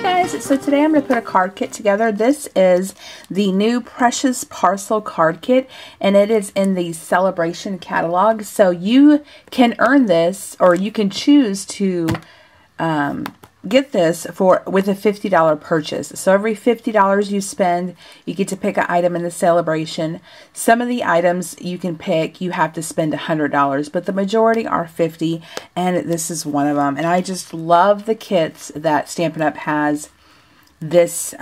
guys, so today I'm going to put a card kit together. This is the new Precious Parcel card kit, and it is in the Sale-a-bration catalog. So you can earn this, or you can choose to get this with a $50 purchase. So every $50 you spend, you get to pick an item in the Sale-a-bration. Some of the items you can pick, you have to spend $100, but the majority are $50, and this is one of them. And I just love the kits that Stampin' Up! Has this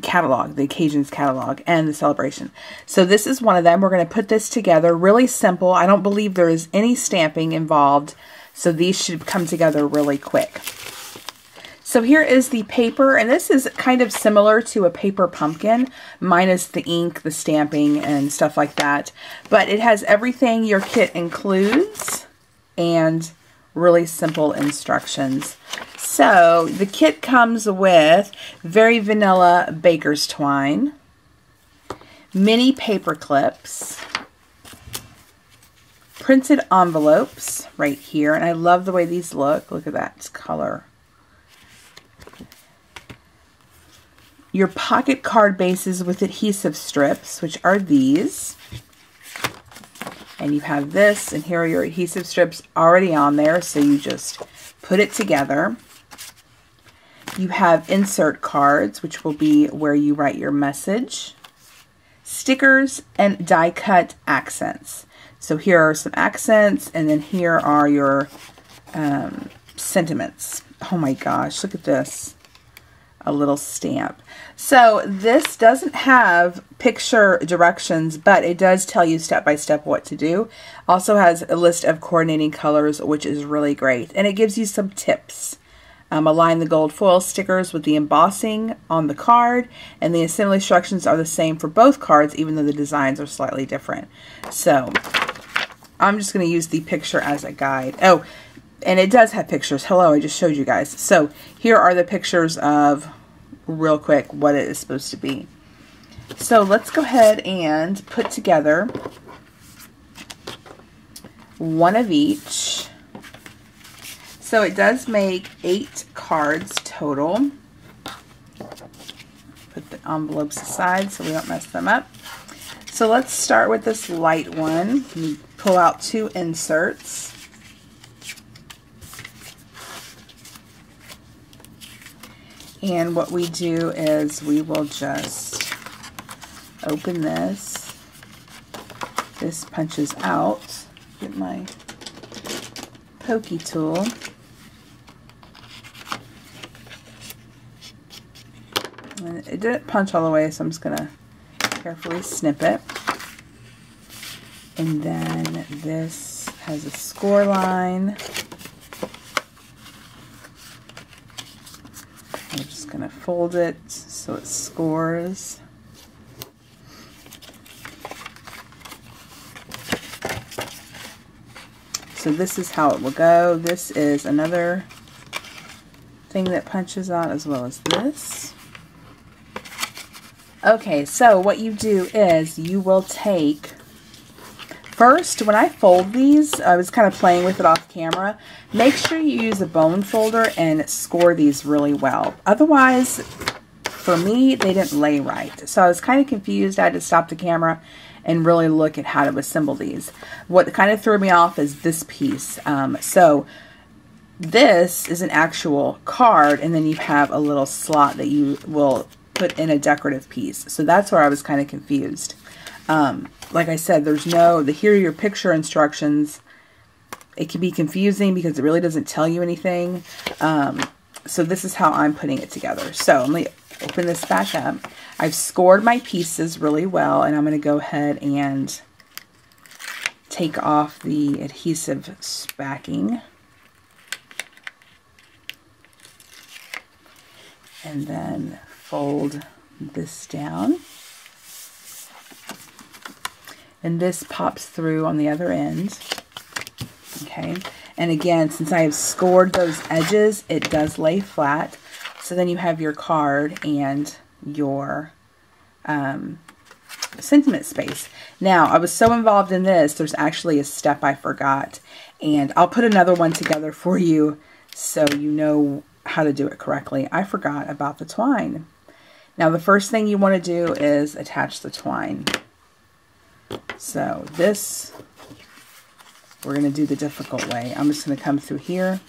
catalog, the Occasions catalog, and the Sale-a-bration. So this is one of them. We're going to put this together. Really simple. I don't believe there is any stamping involved, so these should come together really quick. So here is the paper, and this is kind of similar to a paper pumpkin, minus the ink, the stamping, and stuff like that. But it has everything your kit includes, and really simple instructions. So the kit comes with very vanilla baker's twine, mini paper clips, printed envelopes right here, and I love the way these look. Look at that color. Your pocket card bases with adhesive strips, which are these. And you have this, and here are your adhesive strips already on there, so you just put it together. You have insert cards, which will be where you write your message. Stickers and die cut accents. So here are some accents, and then here are your sentiments. Oh my gosh, look at this. A little stamp. So this doesn't have picture directions, but it does tell you step by step what to do. Also has a list of coordinating colors, which is really great. And it gives you some tips. Align the gold foil stickers with the embossing on the card, and the assembly instructions are the same for both cards, even though the designs are slightly different. So I'm just going to use the picture as a guide. Oh, and it does have pictures. Hello, I just showed you guys. So here are the pictures of, real quick, what it is supposed to be. So let's go ahead and put together one of each. So it does make 8 cards total. Put the envelopes aside so we don't mess them up. So let's start with this light one. You pull out 2 inserts. And what we do is we will just open this. This punches out. Get my pokey tool. And it didn't punch all the way, so I'm just going to carefully snip it. And then this has a score line. I'm just going to fold it so it scores. So this is how it will go. This is another thing that punches out, as well as this. Okay, so what you do is you will take, first, when I fold these, I was kind of playing with it off camera, make sure you use a bone folder and score these really well. Otherwise, for me, they didn't lay right. So I was kind of confused. I had to stop the camera and really look at how to assemble these. What kind of threw me off is this piece. So this is an actual card, and then you have a little slot that you will put in a decorative piece. So that's where I was kind of confused. Like I said, there's no, here are your picture instructions. It can be confusing because it really doesn't tell you anything. So this is how I'm putting it together. So let me open this back up. I've scored my pieces really well, and I'm going to go ahead and take off the adhesive backing. And then fold this down. And this pops through on the other end. Okay. And again, since I have scored those edges, it does lay flat. So then you have your card and your sentiment space. Now, I was so involved in this, there's actually a step I forgot. And I'll put another one together for you so you know how to do it correctly. I forgot about the twine. Now the first thing you want to do is attach the twine. So this, we're going to do the difficult way. I'm just going to come through here.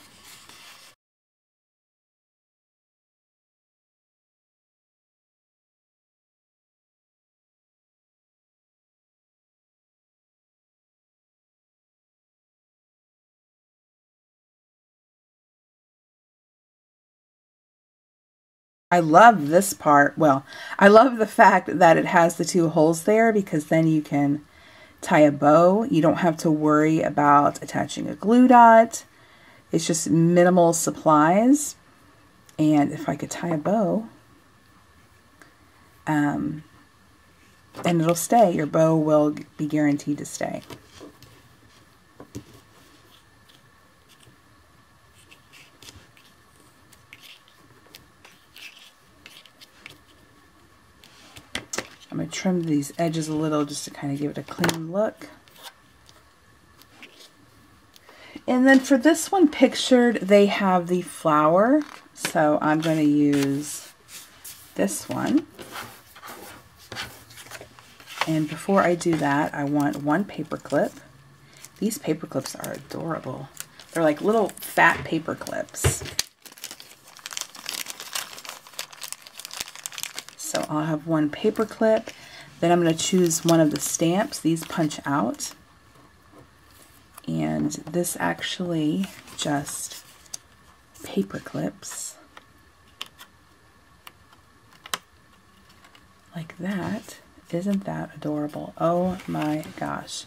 I love this part. Well, I love the fact that it has the 2 holes there, because then you can tie a bow. You don't have to worry about attaching a glue dot. It's just minimal supplies. And if I could tie a bow, and it'll stay. Your bow will be guaranteed to stay. I'm going to trim these edges a little just to kind of give it a clean look. And then for this one pictured, they have the flower. So I'm going to use this one. And before I do that, I want 1 paper clip. These paper clips are adorable. They're like little fat paper clips. So I'll have 1 paper clip. Then I'm going to choose one of the stamps. These punch out. And this actually just paper clips like that. Isn't that adorable? Oh my gosh.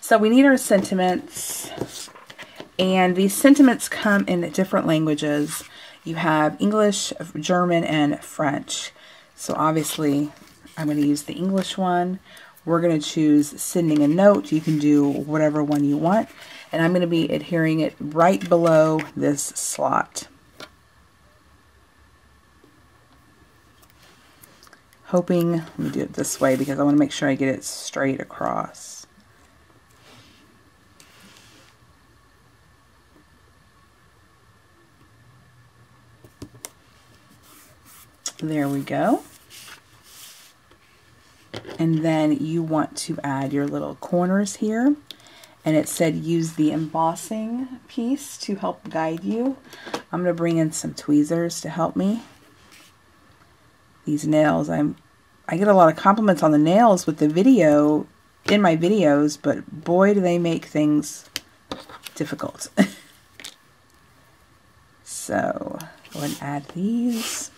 So we need our sentiments. And these sentiments come in different languages. You have English, German, and French. So obviously, I'm going to use the English one. We're going to choose sending a note. You can do whatever one you want. And I'm going to be adhering it right below this slot. Hoping, let me do it this way because I want to make sure I get it straight across. There we go. And then you want to add your little corners here. And it said use the embossing piece to help guide you. I'm going to bring in some tweezers to help me. These nails, I get a lot of compliments on the nails with the video, in my videos, but boy do they make things difficult. So go ahead and add these.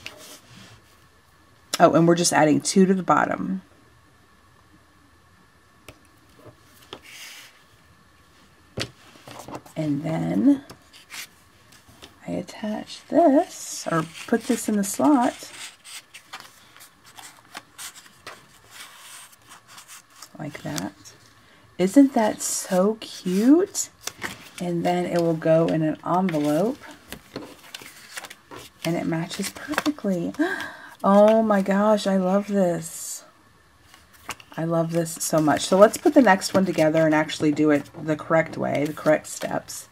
Oh, and we're just adding 2 to the bottom. And then I attach this, or put this in the slot, like that. Isn't that so cute? And then it will go in an envelope, and it matches perfectly. Oh my gosh, I love this. I love this so much. So let's put the next one together and actually do it the correct way, the correct steps.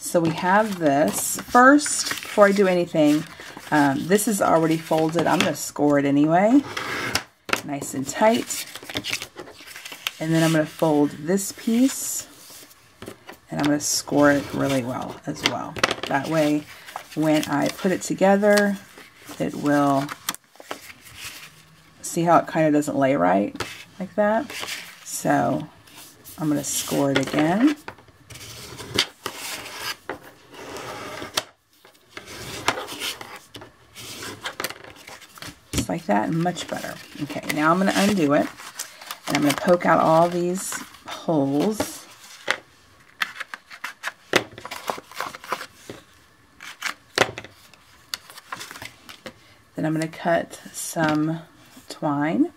So we have this. First, before I do anything, this is already folded. I'm going to score it anyway. Nice and tight. And then I'm going to fold this piece. And I'm going to score it really well as well. That way, when I put it together, it will... See how it kind of doesn't lay right? Like that. So I'm going to score it again. Just like that, and much better. Okay, now I'm going to undo it. And I'm going to poke out all these holes. Then I'm going to cut some twine.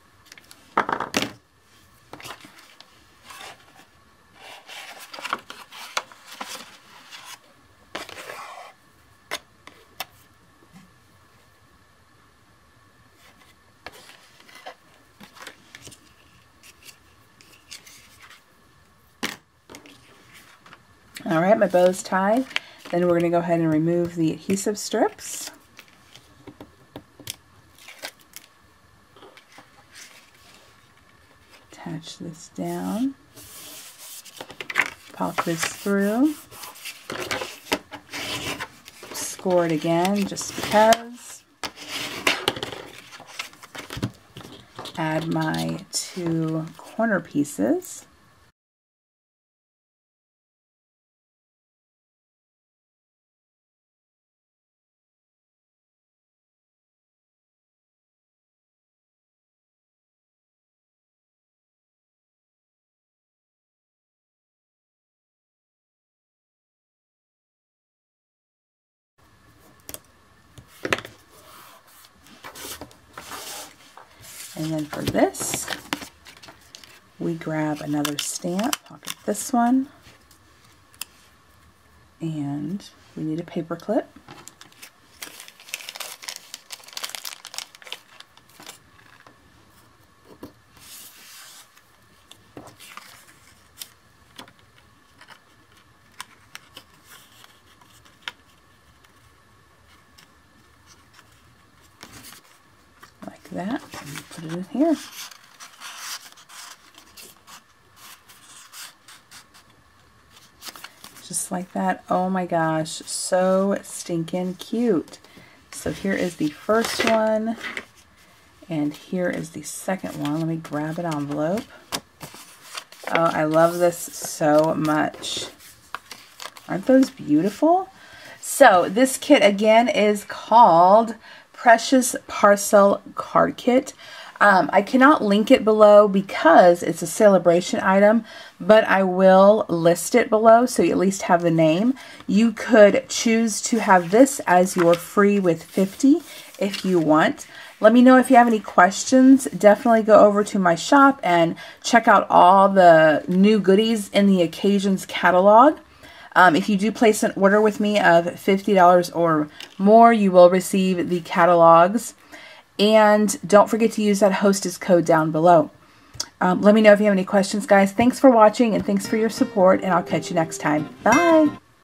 All right, my bow's tied. Then we're going to go ahead and remove the adhesive strips. Attach this down. Pop this through. Score it again just because. Add my 2 corner pieces. And then for this, we grab another stamp, pocket this one, and we need a paper clip. Like that, and put it in here. Just like that. Oh my gosh, so stinking cute. So here is the first one, and here is the second one. Let me grab an envelope. Oh, I love this so much. Aren't those beautiful? So this kit again is called Precious Parcel Card Kit. I cannot link it below because it's a Sale-a-bration item, but I will list it below so you at least have the name. You could choose to have this as your free with 50 if you want. Let me know if you have any questions. Definitely go over to my shop and check out all the new goodies in the Occasions catalog. If you do place an order with me of $50 or more, you will receive the catalogs. And don't forget to use that hostess code down below. Let me know if you have any questions, guys. Thanks for watching and thanks for your support, and I'll catch you next time. Bye!